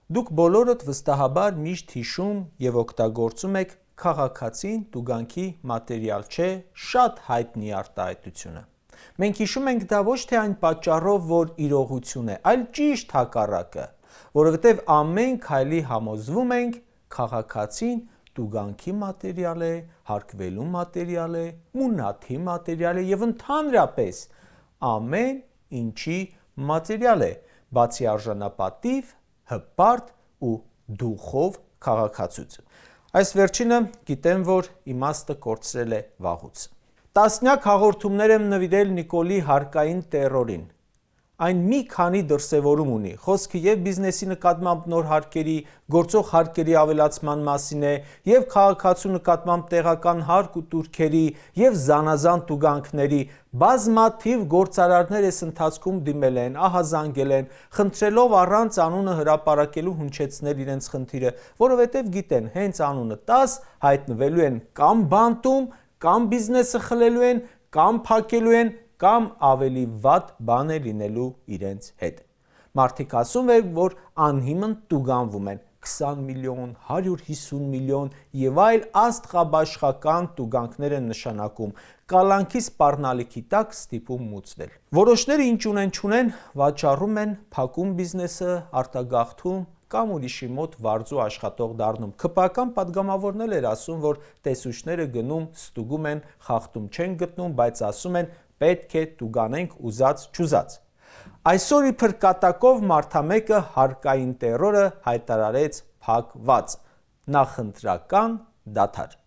Դուք բոլորդ վստահաբար միշտ հիշում և օգտագործում եք քաղաքացին տուգանքի մատերիալ չէ շատ հայտնի արտահայտությունը։ Մենք հիշում ենք դա ոչ թե այն պատճառով, որ իրողություն է, այլ ճիշտ հակառակը, որովհետև ամեն քայլի համոզվում ենք քաղաքացին տուգանքի մատերիալ է, հարկվելու մատերիալ է, մունաթի մատերիալ է և ընդհանրապես ամեն ինչի մատերիալ է, բացի արժանապատիվ, հպարտ ու դուխով քաղաքացուց։ Այս վերջինը գիտեմ, որ իմաստը կորցրել է վաղուց։ Տասնյակ հաղորդումներ եմ նվիրել Նիկոլի հարկային տերորին։ Այն մի քանի դրսևորում ունի, խոսքը և բիզնեսի նկատմամբ նոր հարկերի, գործող հարկերի ավելացման մասին է, և քաղաքացու նկատմամբ տեղական հարկ ու տուրքերի, և զանազան տուգանքների, բազմաթիվ գործարարներ այս ընթացքում դիմել են, ահազանգել են, խնդրելով առանց անունը հրապարակելու հնչեցնել իրենց խնդիրը, որովհետև գիտեն, հենց անունը տաս հայտնվելու են կամ բանտում, կամ բիզնեսը խլելու են, կամ փակելու են, կամ ավելի վատ բան է լինելու իրենց հետ։ Մարդիկ ասում են, որ անհիմն տուգանվում են 20 միլիոն, 150 միլիոն և այլ աստղաբաշխական տուգանքներ են նշանակում, կալանքի սպառնալիքի տակ ստիպում մուծվել։ Որոշները ինչ ունեն-չունեն, վաճառում են, փակում բիզնեսը, արտագաղթում կամ ուրիշի մոտ վարձու աշխատող դառնում։ ՔՊԱ-կան պատգամավորն էլ էր ասում, որ տեսուչները գնում, ստուգում են, խախտում չեն գտնում, բայց ասում են պետք է տուգանենք ուզած-չուզած։ Այսօր իբր կատակով մարդամեկը հարկային տերորը հայտարարեց փակված։ Նախընտրական դադար։